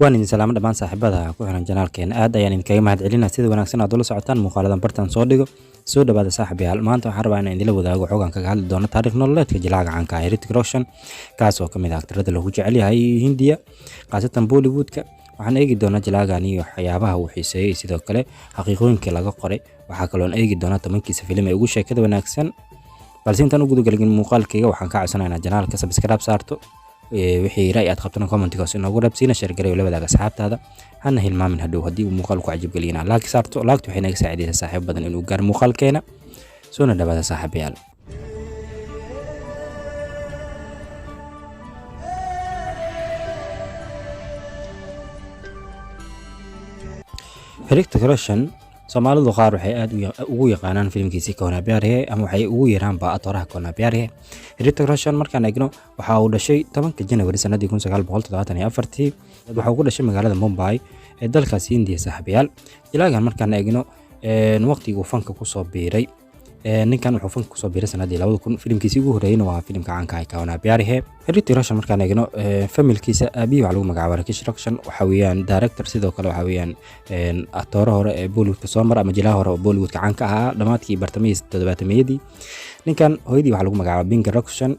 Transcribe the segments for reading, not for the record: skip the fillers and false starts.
waan idin salaamo dhammaan saaxiibada ku xiran janaalkeena aad ayaan idinkaga mahadcelinaa sida wanaagsan aad ula socotaan muuqaaladan bartan soo dhigo soo dhawaada saaxiibayaal maanta waxaan rabaa inaan idinla wadaago xogaan kaga hadli doono taariikh nololeedka jilaaga caanka ah Hrithik Roshan kaas oo kamid ah aktarada lagu jecel yahay Hindiya qaasatan Bollywoodka waxaan eegi doonaa jilaagani iyo waxyaabaha uu xiiseeyay sidoo kale xaqiiqooyinka laga qoray waxaa kaloo aan eegi doonaa tobankiisa filim ee ugu sheekada wanaagsan balse intaan u gudagalin muuqaalkayga waxaan ka codsanayaa inaad janaalka subscribe saarto wixii ra'yi aad qabtana commentigaas inoogu rabsiina share gareeyo la wadaaga asxaabtaada hana hilmaamin hadhow haddii uu muuqaalku cajib geliyana like saarto like waxay naga saacidaysaa saaxiib badan inuu gaaro muuqaalkeena soona dhawaada saaxiibayaal Hrithik Roshan Soomaalidu qaar waxay aad ugu yaqaanaan filimkiisii Kauna Pyar Hai ama waxay ugu yeeraan atoraha Kauna Pyar Hai. Hrithik Roshan markaan eegno waxa uu dhashay 10 January sanadii 1974 waxa uu ku dhashay magaalada Mumbai ee dalkaas Hindiya saaxiibayaal. Jilaagan markaan eegno waqtigii uu fanka ku soo biiray ninkan wuxuu fanka ku soo biiray sanadii 2000 filimkiisii ugu horeeyay waa filimka caanka ah Kauna Pyar Hai. Hrithik Roshan markaan eegno familkiisa aabihi waxa lagu magacaabay Rakesh Roshan waxa weeyaan director sidoo kale waxa weeyaan actor hore ee Bollywoodka soo maray ama jilaa hore oo Bollywoodka caanka ah dhamaadkii bartamihii 70meeyadii ninkan hooyadii waxa lagu magacaabay Binga Roshan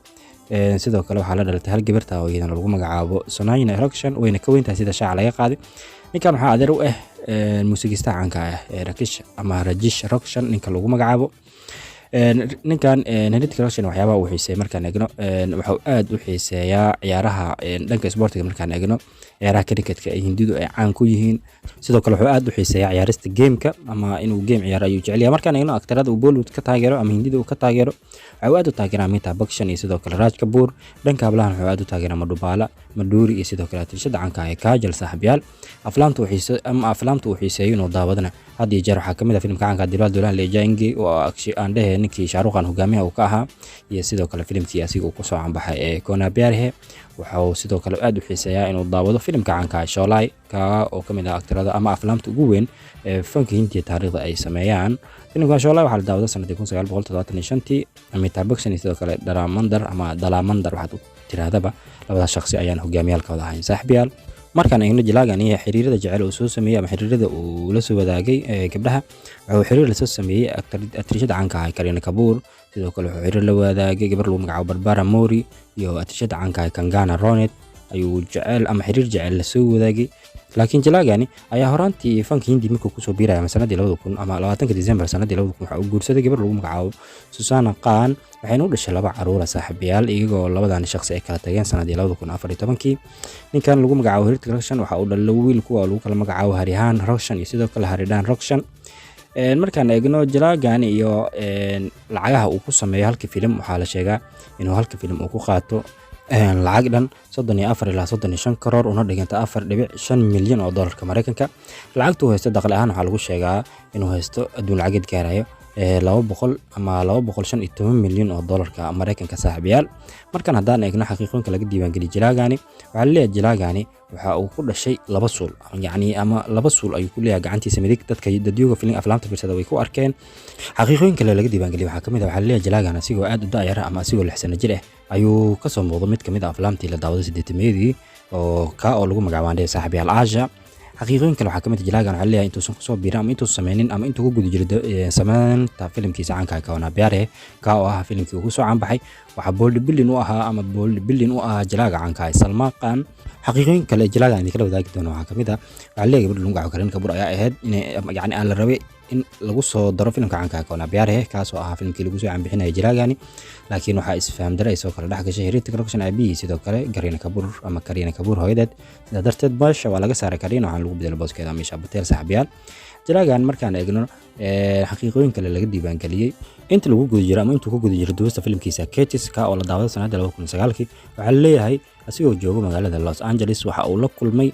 sidoo kale waxa la dhalatay hal gabarta oo iyadana lagu magacaabo Sonayna Roshan wayna ka weyntahay sida shaaca laga qaaday ninkan waxa adeer u ah muusigiista caanka ah Rakesh ama Rajesh Roshan ninka lagu magacaabo ninkan Hrithik Roshan waxyaabaha uu xiiseeyay markaan eegno wuxuu aad u xiiseeyaa ciyaaraha dhanka sportiga markaan eegno ciyaaraha cricketka ay Hindidu ay caan ku yihiin sidoo kale wuxuu aad u xiiseeyaa ciyaarista gameka ama inuu game ciyaaro ayuu jecel yahay markaan eegno aktarada uu Bollywood ka taageero ama Hindida uu ka taageero wuxuu aad u taageeraa Amitabh Bachchan iyo sidoo kale Raj Kapoor dhanka hablahan wuxuu aad u taageeraa Madhubala Madhuri iyo sidoo kale tirshada caanka ah Kajal saaxiibayaal aflaamta uu xiiseeyo inuu daawadana had iyo jeer waxaa kamid ah filimka caanka Dilwale Dulhania Le Jayenge oo aan dhahay ninkii Shah Rukh Khan hogaamiyaha uu ka ahaa iyo sidoo kale filimkii asiga uu ku soo canbaxay ee Kauna Pyar Hai waxa uu sidoo kale aad u xiiseeyaa inuu daawado filimka caanka ah Sholay ka oo kamid ah aktarada ama aflaamta ugu weyn ee fanka Hindiya taariikhda ay sameeyaan filimka Sholay waxa la daawaday sanadii 1975 Amitabh Bachchan iyo sidoo kale Dalamandar waxaad u tirahdaba labada shakhsi ayaan hogaamiyaalkooda ahayn saaxiibayaal markaan eegno jilaagan iyo xiriirada jecel uu soo sameeyay ama xiriirada uu la soo wadaagay gabdhaha wuxuu xiriir la soo sameeyay aktrishada caanka ah Kareena Kapoor sidoo kale wuxuu xiriir la wadaagay gabar lagu magacaabo Barbara Mori iyo aktrishada caanka ah Kangana Ranaut ayuu jecel ama xiriir jecel la soo wadaagay laakiin jilaagani ayaa horaantii fanka Hindi markuu ku soo biiray sanadii 2000 ama 20 December sanadii 2000 waxa uu guursaday gabar lagu magacaabo Susana Khan waxayna u dhashay laba caruur saaxiibayaal iyagoo labadan shakhsi ay kala tageen sanadii 2014 ninkan lagu magacaabo Hrithik Roshan waxa uu dhalay wiil kuwa lagu kala magacaabo Harihan Roshan iyo sidoo kale Haridan Roshan markaan eegno jilaagani iyo lacagaha uu ku sameeyo halka filim waxa la sheegaa inuu halka filim uu ku qaato lacag dhan 34 ilaa 35 karoor una dhiganta 4.5 milyan oo dollarka Mareykanka lacagtu haysto dakhli ahaan waxa lagu sheegaa inuu haysto adduun lacaged gaarayo 200 ama 215 milyan oo dollarka Mareykanka saaxiibayaal markaan haddaan eegno xaqiiqooyinka laga diiwaan geliyay jilaagani waxa leeyahay jilaagani waxa uu ku dhashay laba suul ama laba suul ayuu ku leeyahay gacantiisa midig dadka filim aflaamta fiirsada way ku arkeen xaqiiqooyinka laga diiwaan geliyay waxa kamid ah waxa leeyahay jilaagani asigoo aad u daayar ama asigoo 6 sano jir ah ayuu ka soo muuqday mid kamid ah aflaamtii la daawaday 8meedii oo lagu magacaabay saaxiibayaal Aasha xaqiiqooyinka waxa kamid ah jilaagan waxa leeyahay intuu soo biiray ama intuu sameynin ama intuu ku guda jiray sameynta filimkiisa caanka ah Kauna Pyar Hai ka oo ah filimkii uu soo canbaxay waxa bold billion u ahaa jilaaga caanka ah Salman Khan xaqiiqooyinka kale jilaagan idin kala wadaagi doono waxa kamid ah waxa leeyahay gabadha lagu magacaabo Kareena Kapoor ayaa ahayd in yani aan la rabay in lagu soo daro filimka caanka ah Kauna Pyar Hai kaas oo ah filimkii lagu soo canbixinay jilaagani laakiin waxa isfaham daray soo kala dhax gashay Hrithik Roshan aabihi sidoo kale Kareena Kapoor hooyadeed sida darteed baasha waa laga saaray Kareena waxaan lagu bedelay booskeeda Amisha Patel saaxiibayaal jilaagan markaan eegno xaqiiqooyin kale laga diiwaan geliyay inta lagu guda jiray ama intuu ku guda jiray duubista filimkiisa Ketis ka oo la daawaday sanadii 2009 waxa leeyahay asigoo joogo magaalada Los Angeles waxa uu la kulmay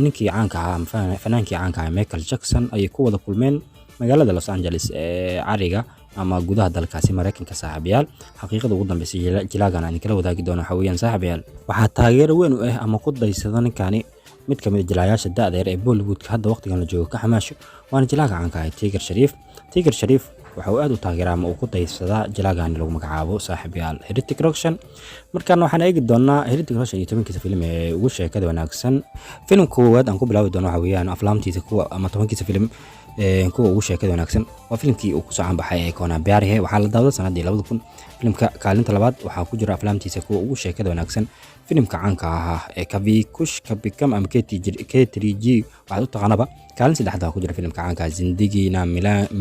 ninkii caanka ah fanaankii caanka ah Michael Jackson ay ku wada kulmeen magaalada Los Angeles cariga ama gudaha dalkaasi Mareykanka saaxiibayaal xaqiiqada ugu dambeysay jilaagan aan kala wadaagi doono waxa weeyaan saaxiibayaal waxa taageero weyn u ah ama ku daysada ninkani mid kamid ah jilaayaasha da'da yar ee Bollywoodka hadda waqtigan la joogo ka xamaasho waana jilaaga caanka ah Tiger Sharif waxa uu aad u taageeraa ama uu ku daysadaa jilaagan lagu magacaabo saaxiibayaal Hrithik Roshan. markaan waxaan eegi doonaa Hrithik Roshan iyo tobankiisa filim ee ugu sheekada wanaagsan. filimka koowaad aan ku bilaabi doono waxa weeyaan aflaamtiisa kuwa ama tobankiisa filim kuwa ugu sheekada wanaagsan waa filimkii uu ku soo caanbaxay ee Kona Pyar Hai. waxaa la daawaday sanadii 2000. filimka kaalinta labaad waxaa ku jira aflaamtiisa kuwa ugu sheekada wanaagsan filimka caanka ahaa ee Kabhi Kush Kabhi Gum ama K3G waxaad u taqaanaba. kaalin saddexaad waxaa ku jira filimka caanka Zindagi Na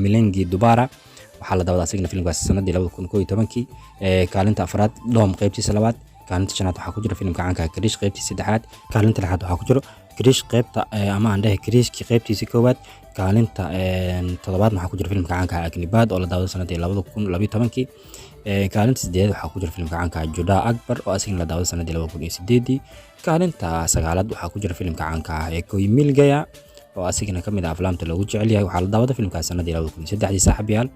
Milengi Dobara. waxaa la daawaday asigna filimkaas sanadii 2011. kaalinta afraad Dom qaybtiisa labaad. kaalinta shanaad waxaa ku jira filimka caanka Krish qaybtiisa saddexaad. kaalinta lixaad waxaa ku jira Krish qaybta ama aan dhahay Krishki qaybtiisa koowaad. kaalinta toddobaad waxaa ku jira filimka caanka Agnibad oo la daawaday sanadii 2012. kaalinta sideedaad waxaa ku jira filimka caanka Juda Akbar oo asigna la daawaday sanadii 2008. kaalinta sagaalaad waxaa ku jira filimka caanka Koi Mil Gaya oo asigna kamid ah aflaamta lagu jecel yahay. waxaa la daawaday filimkaas sanadii 2003 saaxiibayaal.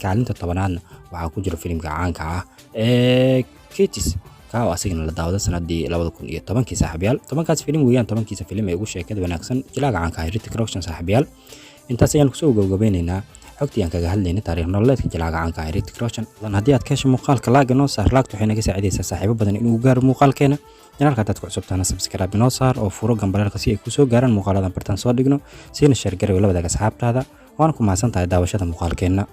kaalinta tobanaadna waxaa ku jira filimka caanka ah Ketis oo asigna la daawaday sanadii 2010 saaxiibayaal. tobankaas filim weeyaan tobankiisa filim ee ugu sheekada wanaagsan jilaaga caanka ah Hrithik Roshan saaxiibayaal. intaas ayaan kusoo gabagabeynaynaa xogtii aan kaga hadlaynay taariikh nololeedka jilaaga caanka ah Hrithik Roshan. haddii aad ka hesho muuqaalka laag noo saar, laagtu waxay naga saacidaysaa saaxiibo badan inuu gaaro muuqaalkeena. janaalka haddaad ku cusubtaana subscribe noo saar oo furo gambareelka si ay ku soo gaaraan muuqaaladan bartaan soo dhigno, siina share gareeyo la wadaaga asxaabtaada. waana ku mahadsantahay daawashada muuqaalkeena.